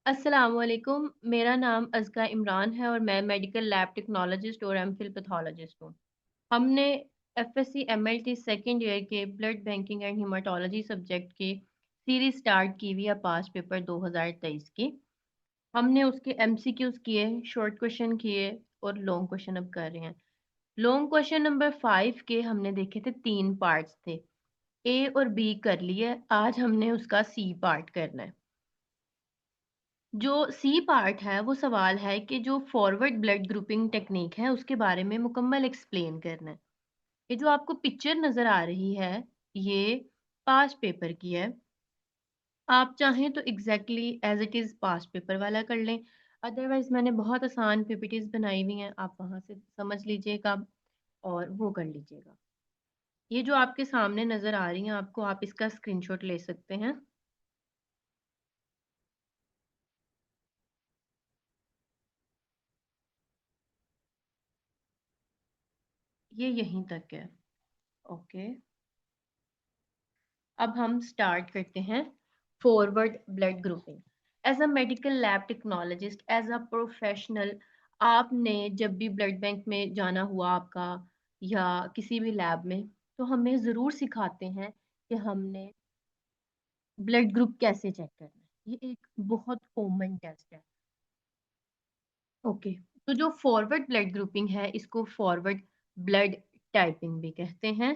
अस्सलामुअलैकुम। मेरा नाम अज़का इमरान है और मैं मेडिकल लैब टेक्नोलॉजिस्ट और एमफिल पैथोलॉजिस्ट हूँ। हमने एफएससी एमएलटी सेकेंड ईयर के ब्लड बैंकिंग एंड हीमाटोलॉजी सब्जेक्ट की सीरीज स्टार्ट की हुई है पास्ट पेपर 2023 की। हमने उसके एमसीक्यूज किए, शॉर्ट क्वेश्चन किए और लॉन्ग क्वेश्चन अब कर रहे हैं। लॉन्ग क्वेश्चन नंबर 5 के हमने देखे थे, 3 पार्ट्स थे। ए और बी कर लिए, आज हमने उसका सी पार्ट करना है। जो सी पार्ट है वो सवाल है कि जो फॉरवर्ड ब्लड ग्रुपिंग टेक्निक है उसके बारे में मुकम्मल एक्सप्लेन करना है। ये जो आपको पिक्चर नज़र आ रही है, ये पास्ट पेपर की है। आप चाहें तो exactly as it is past paper वाला कर लें, अदरवाइज मैंने बहुत आसान पीपीटीज बनाई हुई हैं, आप वहाँ से समझ लीजिएगा और वो कर लीजिएगा। ये जो आपके सामने नज़र आ रही हैं आपको, आप इसका स्क्रीनशॉट ले सकते हैं। ये यहीं तक है। ओके, अब हम स्टार्ट करते हैं। Forward blood grouping. As a medical lab technologist, as a professional, आपने जब भी ब्लड बैंक में जाना हुआ आपका या किसी भी लैब में, तो हमें ज़रूर सिखाते हैं कि हमने ब्लड ग्रुप कैसे चेक करना है। ये एक बहुत कॉमन टेस्ट है। ओके, तो जो फॉरवर्ड ब्लड ग्रुपिंग है इसको फॉरवर्ड ब्लड टाइपिंग भी कहते हैं।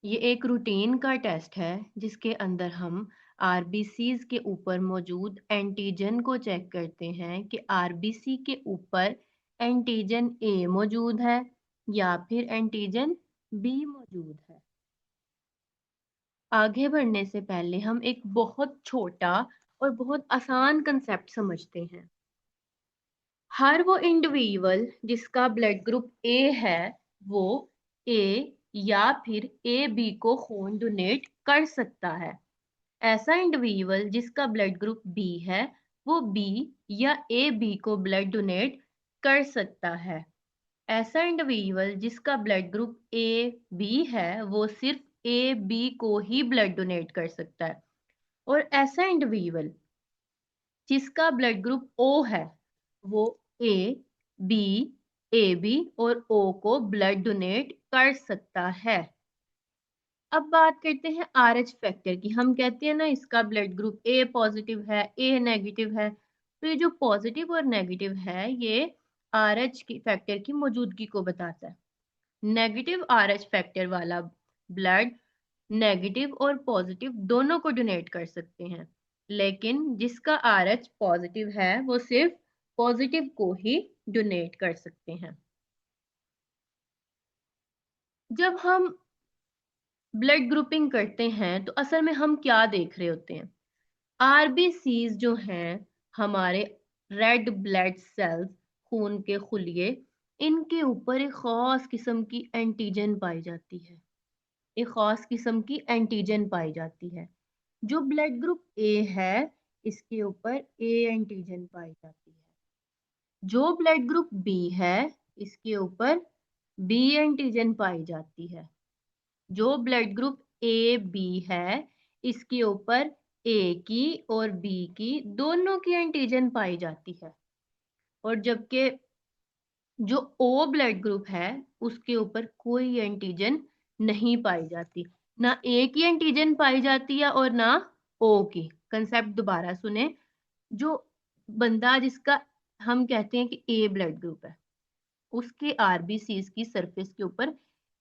ये एक रूटीन का टेस्ट है जिसके अंदर हम आरबीसीज के ऊपर मौजूद एंटीजन को चेक करते हैं कि आरबीसी के ऊपर एंटीजन ए मौजूद है या फिर एंटीजन बी मौजूद है। आगे बढ़ने से पहले हम एक बहुत छोटा और बहुत आसान कंसेप्ट समझते हैं। हर वो इंडिविजुअल जिसका ब्लड ग्रुप ए है, वो ए या फिर ए बी को खून डोनेट कर सकता है। ऐसा इंडिविजुअल जिसका ब्लड ग्रुप बी है, वो बी या ए बी को ब्लड डोनेट कर सकता है। ऐसा इंडिविजुअल जिसका ब्लड ग्रुप ए बी है, वो सिर्फ ए बी को ही ब्लड डोनेट कर सकता है। और ऐसा इंडिविजुअल जिसका ब्लड ग्रुप ओ है, वो ए बी, ए बी और ओ को ब्लड डोनेट कर सकता है। अब बात करते हैं आर एच फैक्टर की। हम कहते हैं ना इसका ब्लड ग्रुप ए पॉजिटिव है, ए नेगेटिव है। तो ये जो पॉजिटिव और नेगेटिव है, ये आर एच की फैक्टर की मौजूदगी को बताता है। नेगेटिव आर एच फैक्टर वाला ब्लड नेगेटिव और पॉजिटिव दोनों को डोनेट कर सकते हैं, लेकिन जिसका आर एच पॉजिटिव है वो सिर्फ पॉजिटिव को ही डोनेट कर सकते हैं। जब हम ब्लड ग्रुपिंग करते हैं तो असल में हम क्या देख रहे होते हैं? आरबीसीज जो हैं, हमारे रेड ब्लड सेल्स, खून के खुलिये, इनके ऊपर एक खास किस्म की एंटीजन पाई जाती है। एक खास किस्म की एंटीजन पाई जाती है। जो ब्लड ग्रुप ए है, इसके ऊपर ए एंटीजन पाई जाती है। जो ब्लड ग्रुप बी है, इसके ऊपर बी एंटीजन पाई जाती है। जो ब्लड ग्रुप ए बी है, इसके ऊपर ए की और बी की दोनों की एंटीजन पाई जाती है। और जबकि जो ओ ब्लड ग्रुप है, उसके ऊपर कोई एंटीजन नहीं पाई जाती। ना ए की एंटीजन पाई जाती है और ना ओ की। कंसेप्ट दोबारा सुने। जो बंदा जिसका हम कहते हैं कि ए ब्लड ग्रुप है, उसके आरबीसी की सरफेस के ऊपर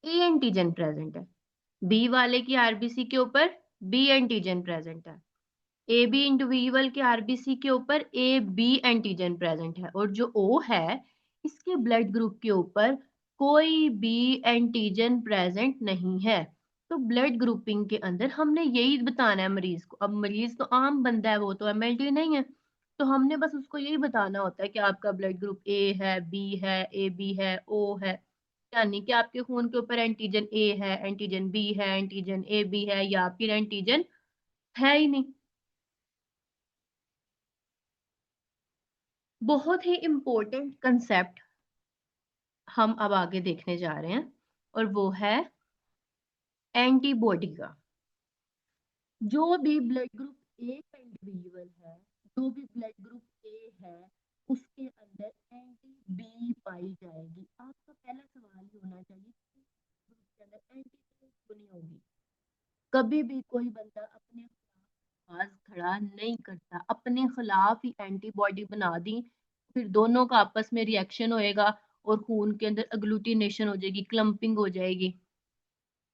ए एंटीजन प्रेजेंट है। बी वाले की आरबीसी के ऊपर बी एंटीजन प्रेजेंट है। ए बी इंडिविजुअल के आरबीसी के ऊपर ए बी एंटीजन प्रेजेंट है। और जो ओ है, इसके ब्लड ग्रुप के ऊपर कोई बी एंटीजन प्रेजेंट नहीं है। तो ब्लड ग्रुपिंग के अंदर हमने यही बताना है मरीज को। अब मरीज तो आम बंदा है, वो तो एमएलटी नहीं है, तो हमने बस उसको यही बताना होता है कि आपका ब्लड ग्रुप ए है, बी है, ए बी है, ओ है। यानी कि आपके खून के ऊपर एंटीजन ए है, एंटीजन बी है, एंटीजन ए बी है, या फिर एंटीजन है ही नहीं। बहुत ही इम्पोर्टेंट कंसेप्ट हम अब आगे देखने जा रहे हैं, और वो है एंटीबॉडी का। जो भी ब्लड ग्रुप ए का इंडिविजुअल है, जो भी ब्लड ग्रुप ए है उसके अंदर एंटी बी पाई जाएगी। आपका पहला सवाल ही होना चाहिए ग्रुप के अंदर एंटी क्यों नहीं होगी। कभी भी कोई बंदा अपने आवाज खड़ा नहीं करता, अपने खिलाफ ही एंटीबॉडी बना दी, फिर दोनों का आपस में रिएक्शन होएगा और खून के अंदर अग्लूटिनेशन हो जाएगी, क्लम्पिंग हो जाएगी,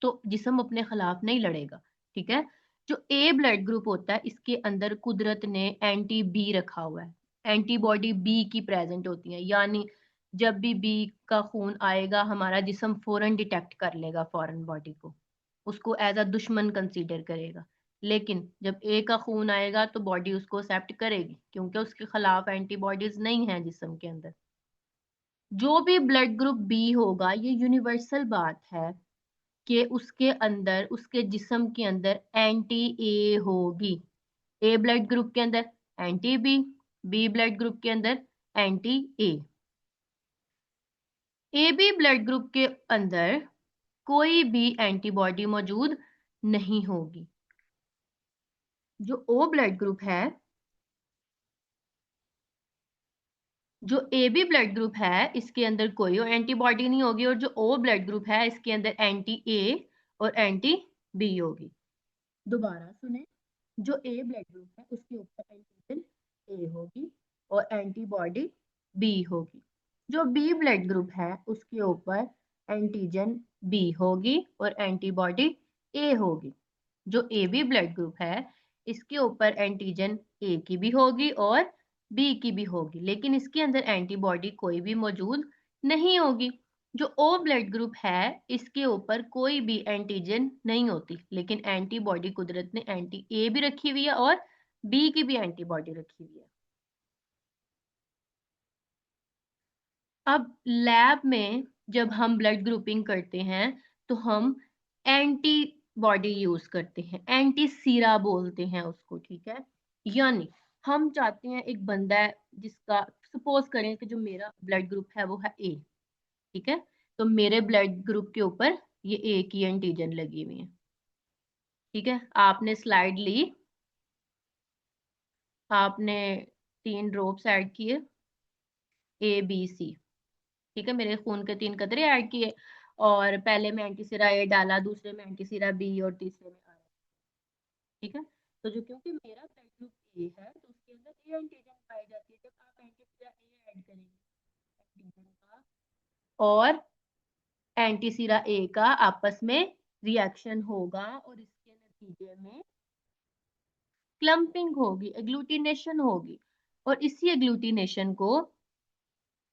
तो जिस्म अपने खिलाफ नहीं लड़ेगा। ठीक है। जो ए ब्लड ग्रुप होता है इसके अंदर कुदरत ने एंटी बी रखा हुआ है, एंटीबॉडी बी की प्रेजेंट होती है, यानी जब भी बी का खून आएगा हमारा जिस्म फौरन डिटेक्ट कर लेगा फॉरेन बॉडी को, उसको एज अ दुश्मन कंसीडर करेगा। लेकिन जब ए का खून आएगा तो बॉडी उसको एक्सेप्ट करेगी क्योंकि उसके खिलाफ एंटीबॉडीज नहीं है जिस्म के अंदर। जो भी ब्लड ग्रुप बी होगा ये यूनिवर्सल बात है कि उसके अंदर उसके जिस्म के अंदर एंटी ए होगी। ए ब्लड ग्रुप के अंदर anti B, B blood group के अंदर anti A. A B blood group के अंदर कोई भी एंटीबॉडी मौजूद नहीं होगी। जो ओ ब्लड ग्रुप है, जो ए बी ब्लड ग्रुप है इसके अंदर कोई एंटीबॉडी नहीं होगी, और जो ओ ब्लड ग्रुप है इसके अंदर एंटी ए और एंटी बी होगी। दोबारा सुने, जो ए ब्लड ग्रुप है उसके ऊपर एंटीजन ए होगी और एंटीबॉडी बी होगी। जो बी ब्लड ग्रुप है उसके ऊपर एंटीजन बी होगी और एंटीबॉडी ए होगी। जो ए बी ब्लड ग्रुप है इसके ऊपर एंटीजन ए की भी होगी और बी की भी होगी, लेकिन इसके अंदर एंटीबॉडी कोई भी मौजूद नहीं होगी। जो ओ ब्लड ग्रुप है इसके ऊपर कोई भी एंटीजन नहीं होती, लेकिन एंटीबॉडी कुदरत ने एंटी ए भी रखी हुई है और बी की भी एंटीबॉडी रखी हुई है। अब लैब में जब हम ब्लड ग्रुपिंग करते हैं तो हम एंटीबॉडी यूज करते हैं, एंटी सीरा बोलते हैं उसको। ठीक है। यानी हम चाहते हैं एक बंदा है जिसका, सपोज करें कि जो मेरा ब्लड ग्रुप है वो है ए। ठीक है। तो मेरे ब्लड ग्रुप के ऊपर ये ए की एंटीजन लगी हुई है। ठीक है। आपने स्लाइड ली, आपने 3 ड्रॉप्स ऐड किए, ए बी सी। ठीक है। मेरे खून के 3 कतरे ऐड किए और पहले में एंटीसिरा ए डाला, दूसरे में एंटीसिरा बी और तीसरे में आर। ठीक है। तो जो क्योंकि मेरा ब्लड ग्रुप ए है तो उसके अंदर ए एंटीजन पाई जाती है। जब आप एंटीसिरा ए ऐड करेंगे एंटीजन का और एंटीसिरा ए का आपस में रिएक्शन होगा और इसके नतीजे में क्लम्पिंग होगी, एग्लूटिनेशन होगी, और इसी एग्लूटिनेशन को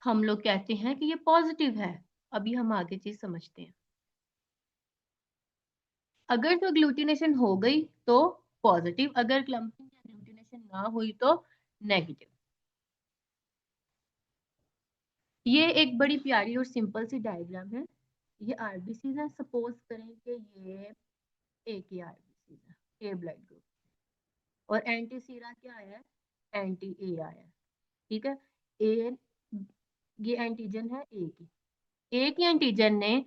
हम लोग कहते हैं कि ये पॉजिटिव है। अभी हम आगे चीज समझते हैं। अगर तो एग्लूटिनेशन हो गई तो पॉजिटिव, अगर क्लम्पिंग या एग्लूटिनेशन ना हुई तो नेगेटिव। ये एक बड़ी प्यारी और सिंपल सी डायग्राम है। ये आरबीसी है, सपोज करें कि ये ए की आरबीसी है, ए ब्लड ग्रुप, और एंटी सीरा क्या आया है, एंटी ए आया है। ठीक है। ए, ये एंटीजन है ए की, ए की एंटीजन ने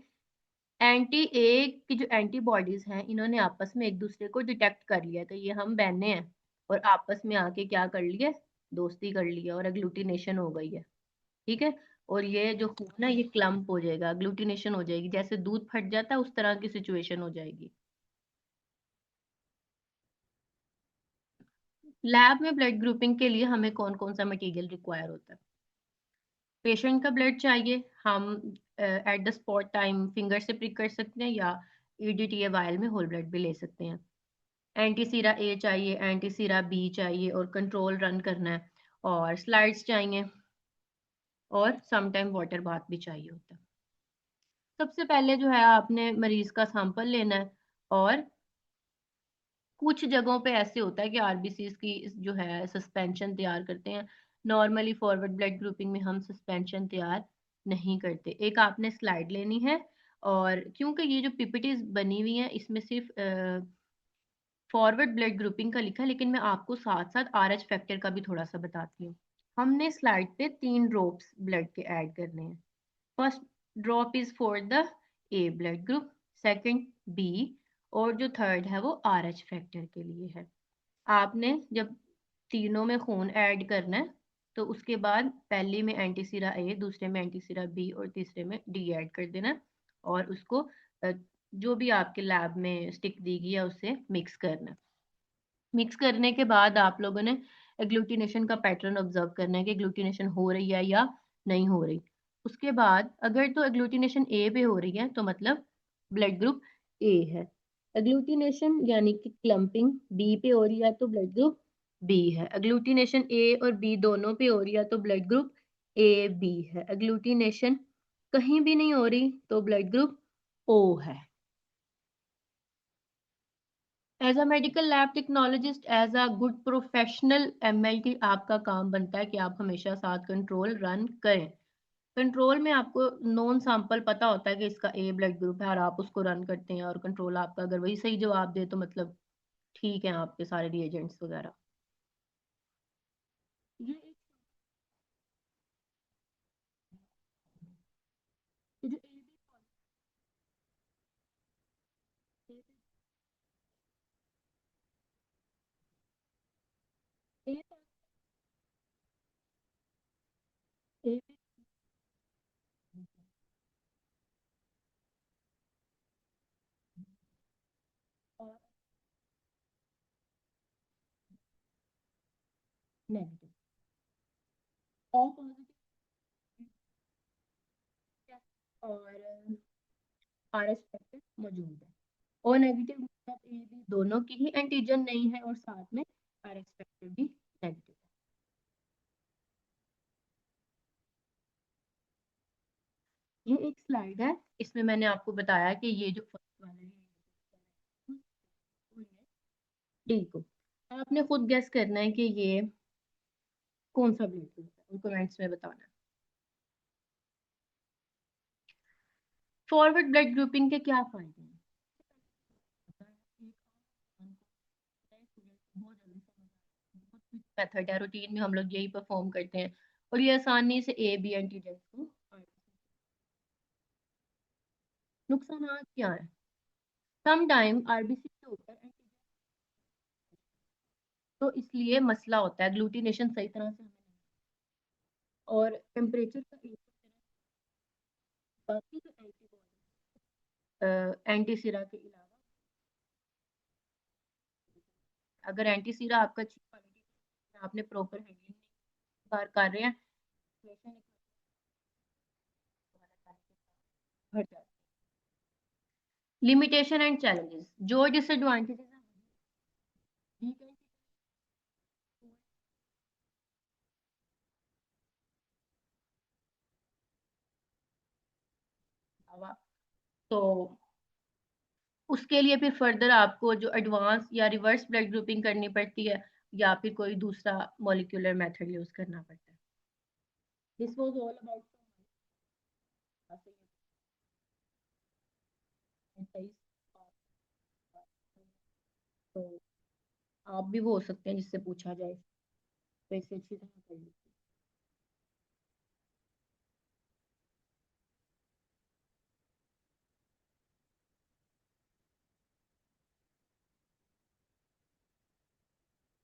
एंटी ए की जो एंटीबॉडीज हैं इन्होंने आपस में एक दूसरे को डिटेक्ट कर लिया कि ये हम बहने हैं, और आपस में आके क्या कर लिया, दोस्ती कर लिया और एग्लूटिनेशन हो गई है। ठीक है। और ये जो खून है ये क्लम्प हो जाएगा, एग्लूटिनेशन हो जाएगी, जैसे दूध फट जाता है उस तरह की सिचुएशन हो जाएगी। लैब में ब्लड ग्रुपिंग के लिए हमें कौन कौन सा मटेरियल रिक्वायर होता है। पेशेंट का ब्लड चाहिए, हम at the spot time finger से प्रिक कर सकते हैं या ईडीटीए वायल में होल ब्लड भी ले सकते हैं। एंटीसीरा ए चाहिए, एंटीसीरा बी चाहिए और कंट्रोल रन करना है, और स्लाइड्स चाहिए, और सम टाइम वाटर बाथ भी चाहिए होता है। सबसे पहले जो है आपने मरीज का सैंपल लेना है, और कुछ जगहों पे ऐसे होता है कि आरबीसी की जो है सस्पेंशन तैयार करते हैं। नॉर्मली फॉरवर्ड ब्लड ग्रुपिंग में हम सस्पेंशन तैयार नहीं करते। एक आपने स्लाइड लेनी है, और क्योंकि ये जो पीपीटीज बनी हुई है इसमें सिर्फ फॉरवर्ड ब्लड ग्रुपिंग का लिखा है, लेकिन मैं आपको साथ साथ आरएच फैक्टर का भी थोड़ा सा बताती हूँ। हमने स्लाइड पे 3 ड्रॉप्स ब्लड के ऐड करने हैं। First drop is for the A blood group, second B, और जो थर्ड है वो आरएच फैक्टर के लिए है। आपने जब तीनों में खून ऐड करना है, तो उसके बाद पहले में एंटीसिरा ए, दूसरे में एंटीसिरा बी और तीसरे में डी ऐड कर देना है। और उसको जो भी आपके लैब में स्टिक दी गई है उससे मिक्स करना है। मिक्स करने के बाद आप लोगों ने एग्लूटिनेशन का पैटर्न ऑब्जर्व करना है कि एग्लूटिनेशन हो रही है या नहीं हो रही। उसके बाद अगर तो एग्लूटिनेशन ए पे हो रही है तो मतलब ब्लड ग्रुप ए है। एग्लूटिनेशन यानी कि क्लम्पिंग बी पे हो रही है तो ब्लड ग्रुप बी है। एग्लूटिनेशन ए और बी दोनों पे हो रही है तो ब्लड ग्रुप ए बी है। एग्लूटिनेशन कहीं भी नहीं हो रही तो ब्लड ग्रुप ओ है। As a medical lab technologist, as a good professional MLT, आपका काम बनता है कि आप हमेशा साथ कंट्रोल रन करें। कंट्रोल में आपको नॉन सैंपल पता होता है कि इसका ए ब्लड ग्रुप है और आप उसको रन करते हैं, और कंट्रोल आपका अगर वही सही जवाब दे तो मतलब ठीक है आपके सारे रिएजेंट्स वगैरह। ये एक ये जो ए ए और नेगेटिव और पॉजिटिव और आर एस मौजूद है। और नेगेटिव मतलब ए बी दोनों की ही एंटीजन नहीं है और साथ में आर एक्सपेक्टेड भी नेगेटिव है। ये एक स्लाइड है, इसमें मैंने आपको बताया कि ये जो फर्स्ट वाला है डी को आपने खुद गेस करना है कि ये कौन सा ब्लड ग्रुप है और कमेंट्स में बताना है। फॉरवर्ड ब्लड ग्रुपिंग के क्या फायदे हैं? मेथड है, रूटीन में हम लोग यही परफॉर्म करते हैं और ये आसानी से ए बी एंटीजन को। नुकसान क्या है? सम टाइम आरबीसी के ऊपर तो इसलिए मसला होता है, ग्लूटिनेशन सही तरह से हमें और टेम्परेचर का एक बाकी जो एंटी सिरा के अलावा अगर एंटी सिरा आपका अच्छी क्वालिटी आपने प्रॉपर हैंडलिंग बार कर रहे हैं हट जाता है। लिमिटेशन एंड चैलेंजेस, जो डिसएडवांटेजेस हैं वीक एंड अलावा, तो उसके लिए फिर फर्दर आपको जो एडवांस या रिवर्स ब्लड ग्रुपिंग करनी पड़ती है या फिर कोई दूसरा मॉलिक्यूलर मेथड यूज करना पड़ता है। दिस वाज ऑल अबाउट तो आप भी वो हो सकते हैं जिससे पूछा जाए, तो इसे अच्छी तरह कर लीजिए।